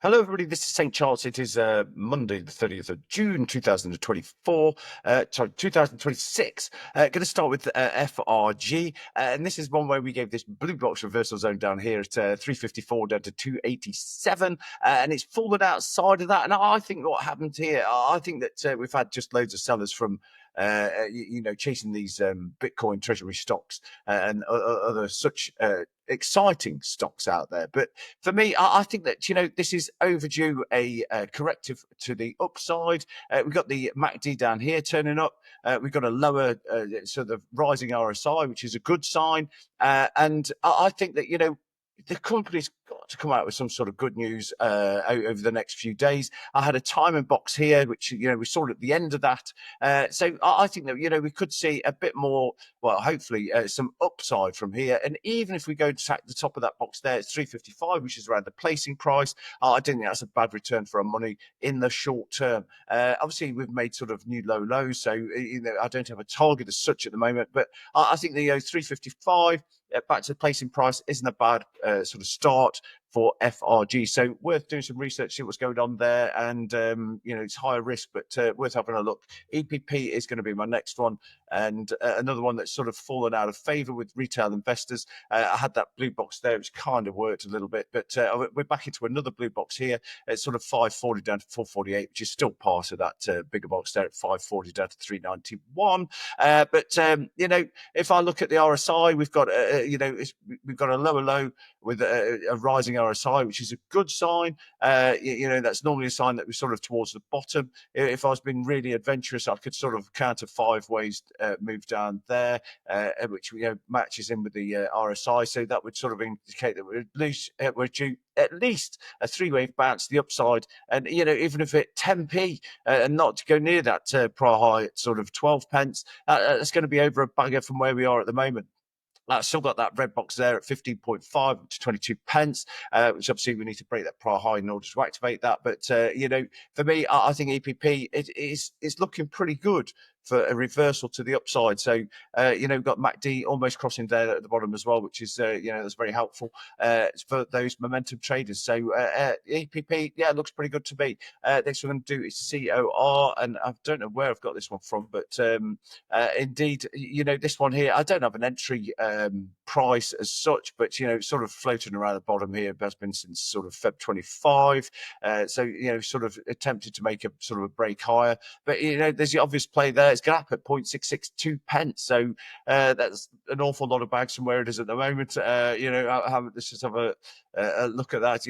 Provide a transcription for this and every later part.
Hello, everybody. This is St. Charles. It is Monday, the 30th of June, 2024. Sorry, 2026. Going to start with FRG. And this is one where we gave this blue box reversal zone down here at 354 down to 287. And it's fallen outside of that. And I think what happened here, I think that we've had just loads of sellers from chasing these Bitcoin treasury stocks and other such exciting stocks out there. But for me, I think that, this is overdue a corrective to the upside. We've got the MACD down here turning up. We've got a lower sort of rising RSI, which is a good sign. And I think that, the company's got to come out with some sort of good news over the next few days. I had a timing box here, which, we saw at the end of that. So I think that, we could see a bit more, well, hopefully some upside from here. And even if we go to the top of that box there, it's 355, which is around the placing price. I don't think that's a bad return for our money in the short term. Obviously, we've made sort of new low lows. So, I don't have a target as such at the moment, but I think the 355 back to the placing price isn't a bad sort of start for FRG. So worth doing some research, see what's going on there. And, it's higher risk, but worth having a look. EPP is going to be my next one. And another one that's sort of fallen out of favor with retail investors. I had that blue box there, which kind of worked a little bit, but we're back into another blue box here. It's sort of 540 down to 448, which is still part of that bigger box there at 540 down to 391. If I look at the RSI, we've got, we've got a lower low with a rising RSI, which is a good sign. That's normally a sign that we're sort of towards the bottom. If I was being really adventurous, I could sort of counter 5 ways move down there, which matches in with the RSI. So that would sort of indicate that we're due at least a 3-wave bounce to the upside. And even if it 10p and not to go near that prior high at sort of 12 pence, that's going to be over a bagger from where we are at the moment. I've still got that red box there at 15.5 to 22 pence, which obviously we need to break that prior high in order to activate that. But, for me, I think EPP is looking pretty good for a reversal to the upside. So, we've got MACD almost crossing there at the bottom as well, which is, that's very helpful for those momentum traders. So, EPP, looks pretty good to me. Next one I'm going to do is COR, and I don't know where I've got this one from, but indeed, this one here, I don't have an entry price as such, but sort of floating around the bottom here. Has been since sort of Feb 25. So sort of attempted to make a sort of a break higher, but there's the obvious play there. It's gap at 0.662 pence. So that's an awful lot of bags from where it is at the moment. Let's just have a look at that.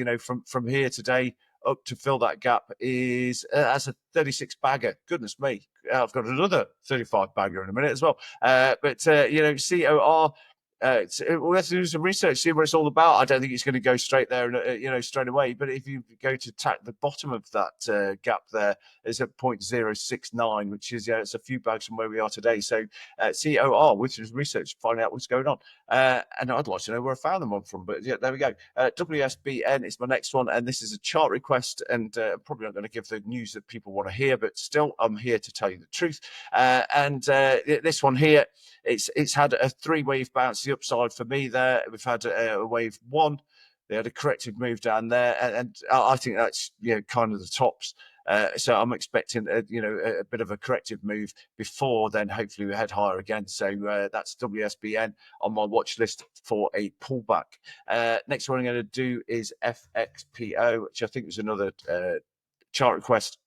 From here today up to fill that gap is that's a 36 bagger. Goodness me, I've got another 35 bagger in a minute as well. COR. We'll have to do some research, see what it's all about. I don't think it's going to go straight there, straight away. But if you go to attack the bottom of that gap there, it's at 0.069, which is it's a few bags from where we are today. So COR, which is research, find out what's going on. And I'd like to know where I found them on from. But there we go. WSBN is my next one, and this is a chart request. And probably not going to give the news that people want to hear, but still, I'm here to tell you the truth. This one here, it's had a 3-wave bounce to the upside for me there. We've had a wave 1. They had a corrective move down there, and I think that's kind of the tops. So I'm expecting a bit of a corrective move before then. Hopefully we head higher again. So that's WSBN on my watch list for a pullback. Next one I'm going to do is FXPO, which I think was another chart request.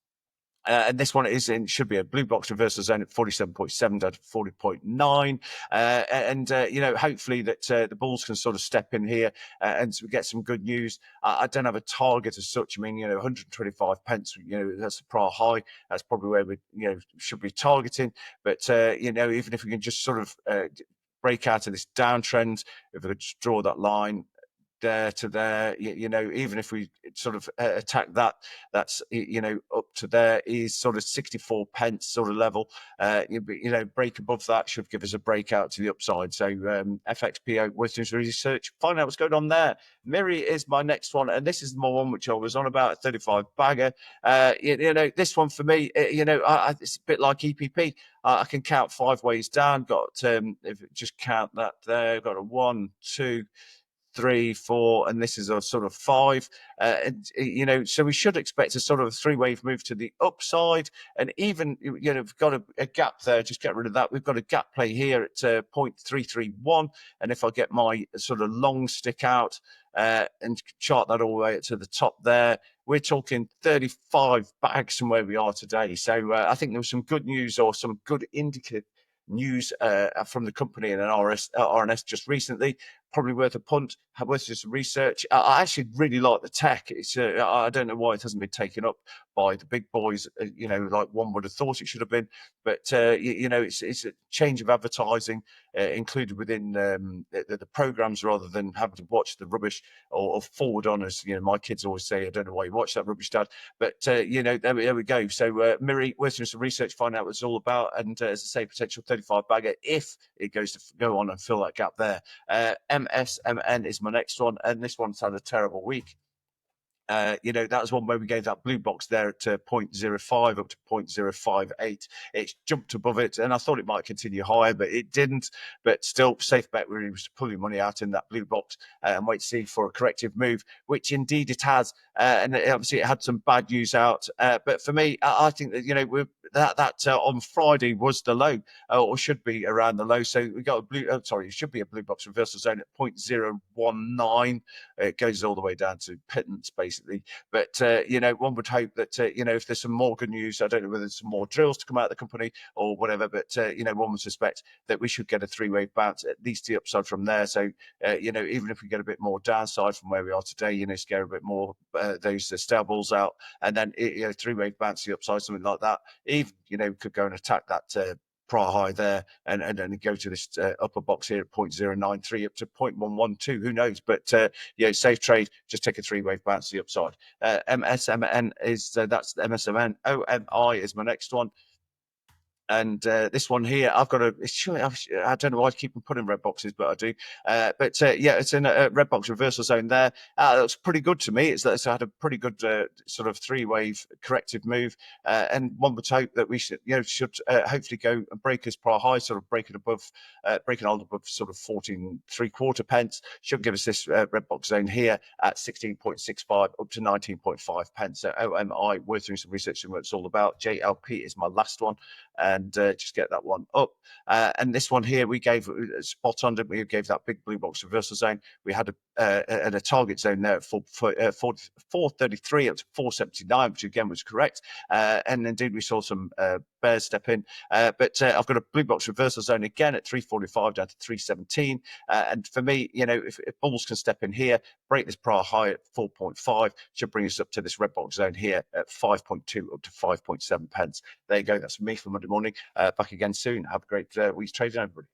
And this one should be a blue box reversal zone at 47.7 down to 40.9. Hopefully that the bulls can sort of step in here and so we get some good news. I don't have a target as such. I mean, 125 pence, that's a prior high. That's probably where we, should be targeting. But, even if we can just sort of break out of this downtrend, if we could just draw that line there to there, even if we sort of attack that's up to there is sort of 64 pence sort of level. Break above that should give us a breakout to the upside. So FXPO, worth doing some research, find out what's going on there. Miri is my next one, and this is the one which I was on about, 35 bagger. This one for me, it's a bit like EPP. I can count 5 ways down. Got if just count that there, got a 1, 2, 3, 4, and this is a sort of 5. So we should expect a sort of 3-wave move to the upside, and even we've got a gap there. Just get rid of that. We've got a gap play here at 0.331, and if I get my sort of long stick out and chart that all the way to the top there, we're talking 35 bags from where we are today. So I think there was some good news or some good indicative news from the company and an RNS just recently. Probably worth a punt, worth just research. I actually really like the tech. It's I don't know why it hasn't been taken up by the big boys, like one would have thought it should have been. But it's a change of advertising included within the programs rather than having to watch the rubbish or forward on us. My kids always say, "I don't know why you watch that rubbish, Dad." But there we go. So Miri, we're doing some research, find out what it's all about, and as I say, potential 35 bagger if it goes to go on and fill that gap there. MSMN is my next one, and this one's had a terrible week. That was one where we gave that blue box there at 0.05 up to 0.058. It's jumped above it, and I thought it might continue higher, but it didn't. But still, safe bet where he was pulling money out in that blue box and wait to see for a corrective move, which indeed it has. And obviously, it had some bad news out. But for me, I think that that on Friday was the low, or should be around the low. So we got a blue. It should be a blue box reversal zone at 0.019. It goes all the way down to pittance, basically. But one would hope that if there's some more good news, I don't know whether there's some more drills to come out of the company or whatever, but one would suspect that we should get a 3-wave bounce, at least the upside from there. So even if we get a bit more downside from where we are today, scare a bit more those stables out, and then 3-wave bounce the upside, something like that. Even could go and attack that prior high there and then go to this upper box here at 0.093 up to 0.112. Who knows? But safe trade. Just take a 3-wave bounce to the upside. MSMN is that's MSMN. OMI is my next one. And this one here, I've got I don't know why I keep putting red boxes, but I do. It's in a red box reversal zone there. That looks pretty good to me. It's had a pretty good sort of 3-wave corrective move, and one would hope that we should hopefully go and break as prior high, sort of breaking on above sort of 14.75 pence. Should give us this red box zone here at 16.65 up to 19.5 pence. So OMI, worth doing some research on what it's all about. JLP is my last one. And just get that one up. And this one here, we gave spot on, didn't we? We gave that big blue box reversal zone. We had a target zone there at 433 up to 479, which again was correct. And indeed, we saw some bears step in. But I've got a blue box reversal zone again at 345 down to 317. And for me, if bulls can step in here, break this prior high at 4.5, should bring us up to this red box zone here at 5.2 up to 5.7 pence. There you go. That's me for Monday morning. Back again soon. Have a great week's trading, everybody.